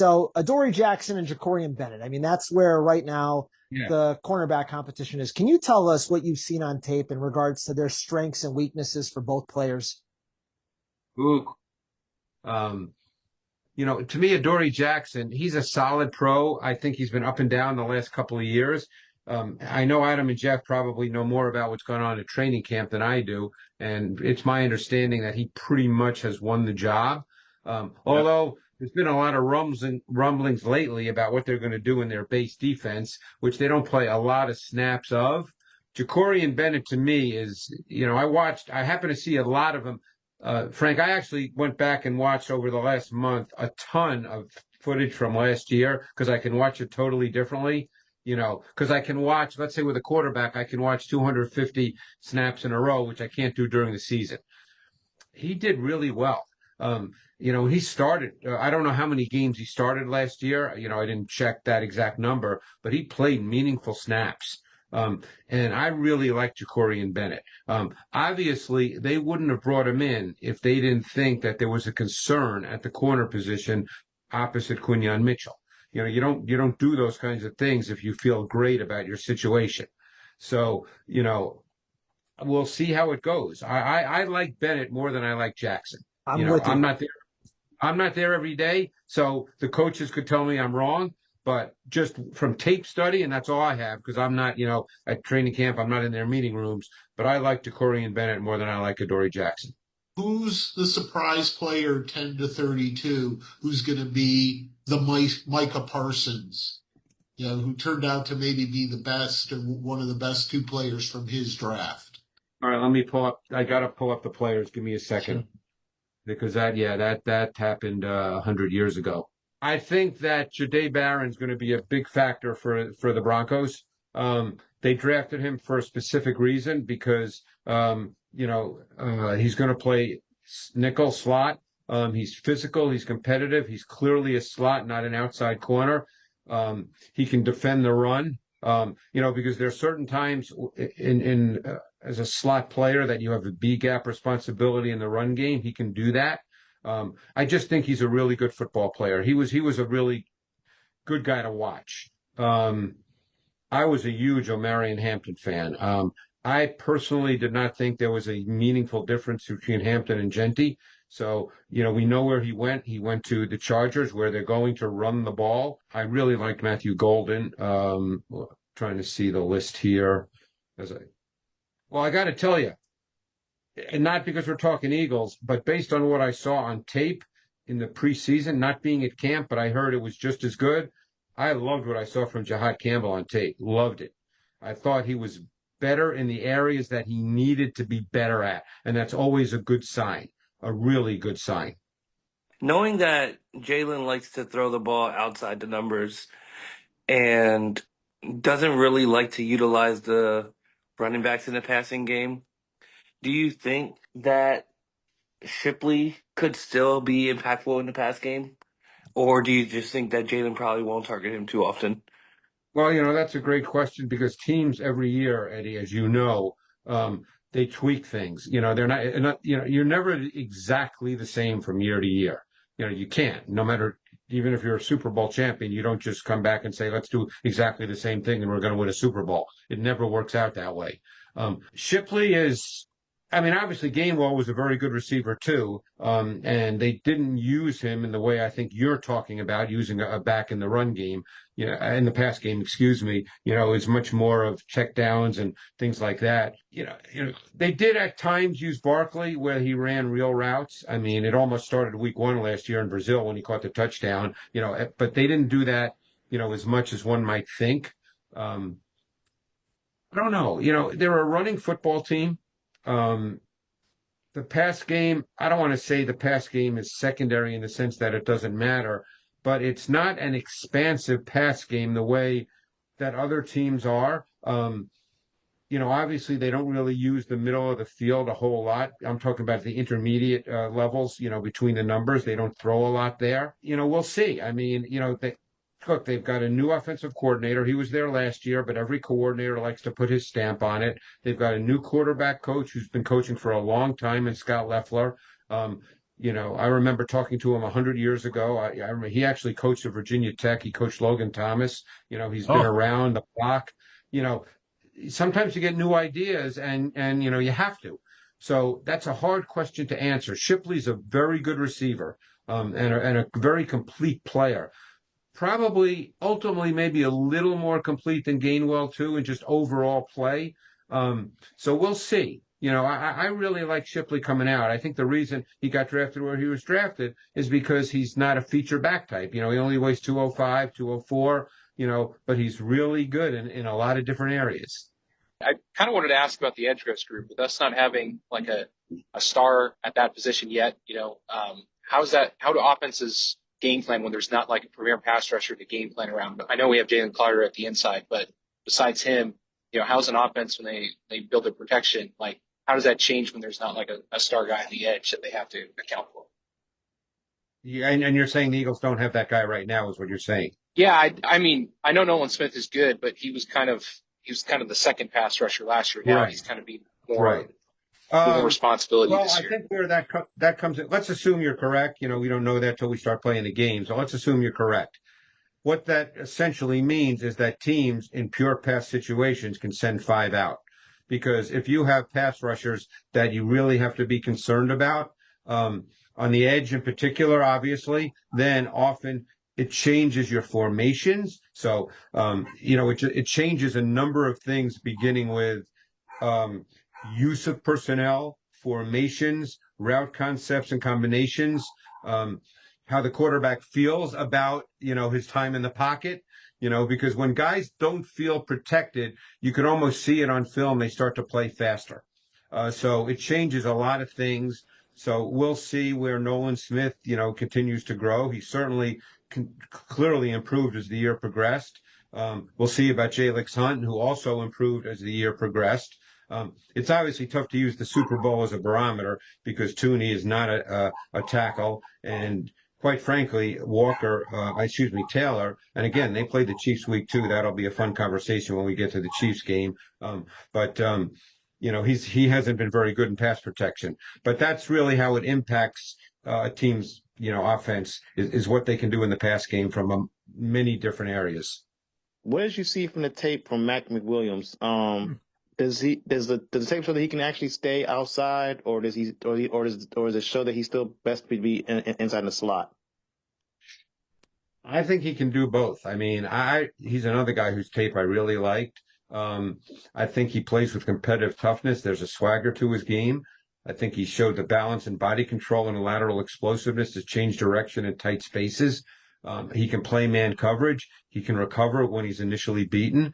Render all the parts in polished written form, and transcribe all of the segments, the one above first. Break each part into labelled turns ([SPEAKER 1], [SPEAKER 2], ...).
[SPEAKER 1] So Adoree Jackson and Jakorian Bennett. I mean, that's where right now
[SPEAKER 2] Yeah.
[SPEAKER 1] the cornerback competition is. Can you tell us what you've seen on tape in regards to their strengths and weaknesses for both players?
[SPEAKER 2] Ooh, um, to me, Adoree Jackson, he's a solid pro. I think he's been up and down the last couple of years. I know Adam and Jeff probably know more about what's going on at training camp than I do, and it's my understanding that he pretty much has won the job.
[SPEAKER 3] Yep.
[SPEAKER 2] Although there's been a lot of rumblings lately about what they're going to do in their base defense, which they don't play a lot of snaps of. Jakorian Bennett to me is, I happen to see a lot of him. Frank, I actually went back and watched over the last month a ton of footage from last year because I can watch it totally differently. Because I can watch, let's say with a quarterback, I can watch 250 snaps in a row, which I can't do during the season. He did really well. He started, I don't know how many games he started last year. I didn't check that exact number, but he played meaningful snaps. And I really like Jakorian Bennett. Obviously, they wouldn't have brought him in if they didn't think that there was a concern at the corner position opposite Quinyon Mitchell. You don't do those kinds of things if you feel great about your situation. So, we'll see how it goes. I like Bennett more than I like Jackson.
[SPEAKER 1] I'm with you.
[SPEAKER 2] I'm not there. I'm not there every day, so the coaches could tell me I'm wrong. But just from tape study, and that's all I have, because I'm not, at training camp, I'm not in their meeting rooms. But I like Jakorian Bennett more than I like Adoree Jackson.
[SPEAKER 3] Who's the surprise player 10 to 32 who's going to be the Micah Parsons, who turned out to maybe be the best or one of the best two players from his draft?
[SPEAKER 2] All right, let me pull up. I got to pull up the players. Give me a second. Because that happened 100 years ago. I think that Jahdae Barron's going to be a big factor for the Broncos. They drafted him for a specific reason because he's going to play nickel slot. He's physical. He's competitive. He's clearly a slot, not an outside corner. He can defend the run. Because there are certain times in as a slot player that you have a B gap responsibility in the run game. He can do that. I just think he's a really good football player. He was a really good guy to watch. I was a huge Omarion Hampton fan. I personally did not think there was a meaningful difference between Hampton and Genty. So, we know where he went. He went to the Chargers where they're going to run the ball. I really liked Matthew Golden. Trying to see the list here. I got to tell you, and not because we're talking Eagles, but based on what I saw on tape in the preseason, not being at camp, but I heard it was just as good. I loved what I saw from Jahad Campbell on tape. Loved it. I thought he was better in the areas that he needed to be better at. And that's always a good sign, a really good sign.
[SPEAKER 4] Knowing that Jalen likes to throw the ball outside the numbers and doesn't really like to utilize the running backs in the passing game, do you think that Shipley could still be impactful in the pass game? Or do you just think that Jalen probably won't target him too often?
[SPEAKER 2] Well, that's a great question because teams every year, Eddie, as you know, they tweak things. They're not, you're never exactly the same from year to year. You can't, no matter, even if you're a Super Bowl champion, you don't just come back and say, let's do exactly the same thing and we're going to win a Super Bowl. It never works out that way. Shipley is, obviously Gainwell was a very good receiver too. And they didn't use him in the way I think you're talking about, using a back in the run game, in the pass game, excuse me, is much more of check downs and things like that. They did at times use Barkley where he ran real routes. It almost started week 1 last year in Brazil when he caught the touchdown, but they didn't do that, as much as one might think. I don't know. They're a running football team. The pass game, I don't want to say the pass game is secondary in the sense that it doesn't matter, but it's not an expansive pass game the way that other teams are. Obviously they don't really use the middle of the field a whole lot. I'm talking about the intermediate levels, between the numbers. They don't throw a lot there. We'll see. Look, they've got a new offensive coordinator. He was there last year, but every coordinator likes to put his stamp on it. They've got a new quarterback coach who's been coaching for a long time in Scott Loeffler. I remember talking to him 100 years ago. I remember he actually coached at Virginia Tech. He coached Logan Thomas. He's been
[SPEAKER 5] Oh,
[SPEAKER 2] around the block. You know, Sometimes you get new ideas, and you have to. So that's a hard question to answer. Shipley's a very good receiver, and a very complete player. Probably ultimately maybe a little more complete than Gainwell too, in just overall play. So we'll see. I really like Shipley coming out. I think the reason he got drafted where he was drafted is because he's not a feature back type. He only weighs 205, 204, but he's really good in a lot of different areas.
[SPEAKER 6] I kind of wanted to ask about the edge rush group. With us not having like a star at that position yet, how do offenses game plan when there's not like a premier pass rusher to game plan around? I know we have Jalen Carter at the inside, but besides him, how's an offense when they build their protection? Like, how does that change when there's not like a star guy on the edge that they have to account for?
[SPEAKER 2] Yeah, and you're saying the Eagles don't have that guy right now, is what you're saying.
[SPEAKER 6] Yeah, I mean, I know Nolan Smith is good, but he was kind of the second pass rusher last year. Now
[SPEAKER 2] Right.
[SPEAKER 6] he's kind of being more
[SPEAKER 2] Right.
[SPEAKER 6] more responsibility
[SPEAKER 2] Well,
[SPEAKER 6] this
[SPEAKER 2] I
[SPEAKER 6] year.
[SPEAKER 2] think where that comes in, let's assume you're correct. We don't know that till we start playing the game. So let's assume you're correct. What that essentially means is that teams in pure pass situations can send 5 out. Because if you have pass rushers that you really have to be concerned about, on the edge in particular, obviously, then often it changes your formations. So, it changes a number of things, beginning with use of personnel, formations, route concepts and combinations, how the quarterback feels about, his time in the pocket, because when guys don't feel protected, you can almost see it on film. They start to play faster. So it changes a lot of things. So we'll see where Nolan Smith, continues to grow. He certainly clearly improved as the year progressed. We'll see about Jalix Hunt, who also improved as the year progressed. It's obviously tough to use the Super Bowl as a barometer because Tooney is not a tackle, and quite frankly, Taylor. And again, they played the Chiefs week 2. That'll be a fun conversation when we get to the Chiefs game. But he hasn't been very good in pass protection. But that's really how it impacts a team's offense is what they can do in the pass game from many different areas.
[SPEAKER 7] What did you see from the tape from Mac McWilliams? Does the tape show that he can actually stay outside, or does it show that he still best to be inside the slot?
[SPEAKER 2] I think he can do both. I mean, he's another guy whose tape I really liked. I think he plays with competitive toughness. There's a swagger to his game. I think he showed the balance and body control and lateral explosiveness to change direction in tight spaces. He can play man coverage. He can recover when he's initially beaten.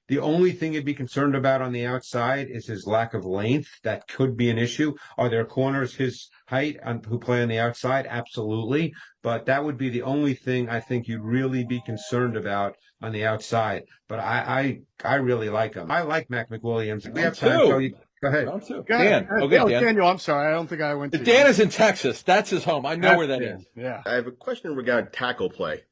[SPEAKER 2] The only thing he'd be concerned about on the outside is his lack of length. That could be an issue. Are there corners his height who play on the outside? Absolutely. But that would be the only thing I think you'd really be concerned about on the outside. But I really like him. I like Mac McWilliams. We have time. So go ahead.
[SPEAKER 5] round 2.
[SPEAKER 8] Go
[SPEAKER 5] Dan.
[SPEAKER 8] ahead.
[SPEAKER 5] Okay,
[SPEAKER 8] Oh,
[SPEAKER 5] Dan.
[SPEAKER 8] Daniel, I'm sorry. I don't think I went to
[SPEAKER 5] Dan is in Texas. That's his home. I know where that is.
[SPEAKER 8] Yeah.
[SPEAKER 9] I have a question regarding tackle play.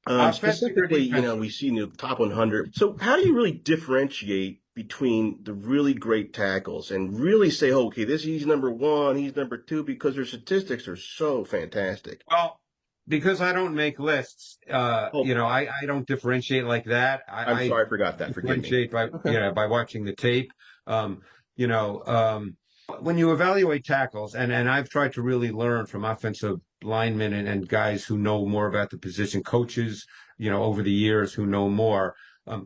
[SPEAKER 2] Offensive or
[SPEAKER 9] Specifically,
[SPEAKER 2] defensive?
[SPEAKER 9] we see in the top 100. So how do you really differentiate between the really great tackles and really say, oh, okay, he's number 1, he's number 2, because their statistics are so fantastic?
[SPEAKER 2] Well, because I don't make lists, I don't differentiate like that.
[SPEAKER 9] I'm sorry, I forgot that. Forgive me.
[SPEAKER 2] Differentiate by watching the tape. When you evaluate tackles, and I've tried to really learn from offensive linemen and guys who know more about the position, coaches, over the years who know more.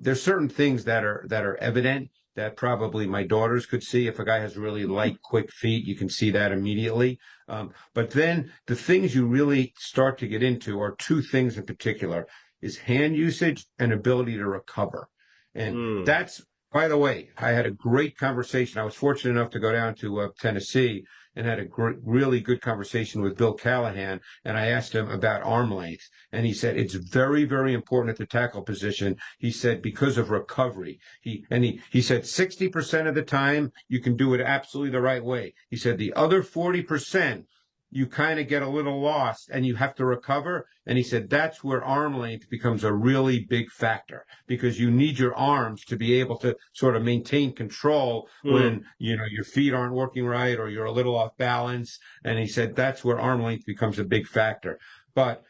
[SPEAKER 2] There's certain things that are evident that probably my daughters could see. If a guy has really light, quick feet, you can see that immediately. But then the things you really start to get into are 2 things in particular: is hand usage and ability to recover. And that's, by the way, I had a great conversation. I was fortunate enough to go down to Tennessee and had a really good conversation with Bill Callahan. And I asked him about arm length. And he said, it's very, very important at the tackle position. He said, because of recovery. He said 60% of the time you can do it absolutely the right way. He said the other 40%, you kind of get a little lost and you have to recover. And he said that's where arm length becomes a really big factor, because you need your arms to be able to sort of maintain control when, your feet aren't working right or you're a little off balance. And he said that's where arm length becomes a big factor. But,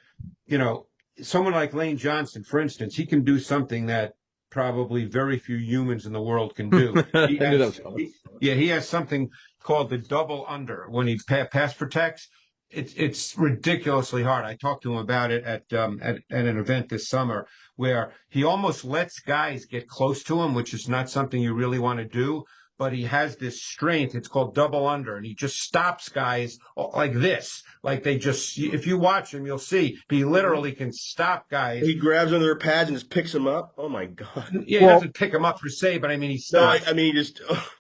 [SPEAKER 2] someone like Lane Johnson, for instance, he can do something that probably very few humans in the world can do. He has something called the double under when he pass protects. It's ridiculously hard. I talked to him about it at an event this summer where he almost lets guys get close to him, which is not something you really want to do. But he has this strength. It's called double under, and he just stops guys like this. Like they just, if you watch him, you'll see he literally can stop guys.
[SPEAKER 9] He grabs under their pads and just picks them up. Oh my God!
[SPEAKER 2] Yeah, he doesn't pick them up per se, but I mean he stops.
[SPEAKER 9] No, I mean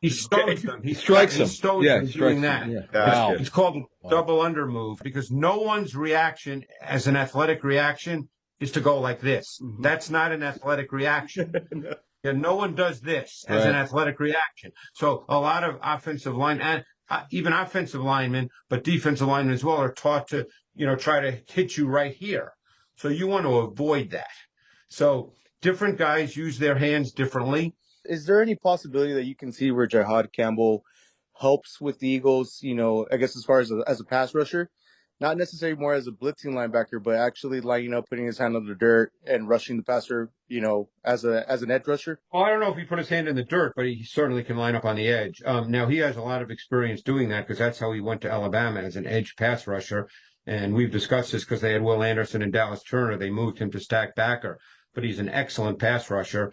[SPEAKER 2] he stones them. He
[SPEAKER 5] strikes them.
[SPEAKER 2] He stones them doing that.
[SPEAKER 5] Yeah.
[SPEAKER 9] Gotcha.
[SPEAKER 2] It's called a double under move, because no one's reaction as an athletic reaction is to go like this. That's not an athletic reaction.
[SPEAKER 9] No.
[SPEAKER 2] Yeah, no one does this as an athletic reaction. So a lot of offensive line and even offensive linemen, but defensive linemen as well, are taught to, try to hit you right here. So you want to avoid that. So different guys use their hands differently.
[SPEAKER 8] Is there any possibility that you can see where Jihad Campbell helps with the Eagles, I guess as far as a pass rusher? Not necessarily more as a blitzing linebacker, but actually lining up, putting his hand on the dirt and rushing the passer, as an edge rusher?
[SPEAKER 2] Well, I don't know if he put his hand in the dirt, but he certainly can line up on the edge. Now, he has a lot of experience doing that because that's how he went to Alabama, as an edge pass rusher. And we've discussed this because they had Will Anderson and Dallas Turner. They moved him to stack backer, but he's an excellent pass rusher.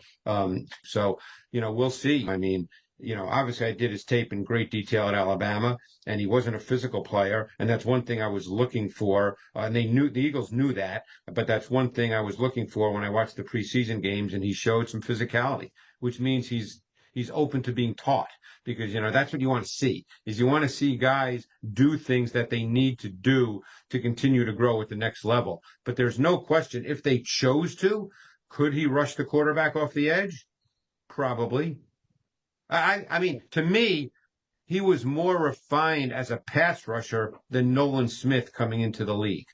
[SPEAKER 2] So, we'll see. I mean, obviously I did his tape in great detail at Alabama, and he wasn't a physical player. And that's one thing I was looking for. And the Eagles knew that, but that's one thing I was looking for when I watched the preseason games, and he showed some physicality, which means he's open to being taught, because, that's what you want to see, is you want to see guys do things that they need to do to continue to grow at the next level. But there's no question, if they chose to, could he rush the quarterback off the edge? Probably. I mean, to me, he was more refined as a pass rusher than Nolan Smith coming into the league.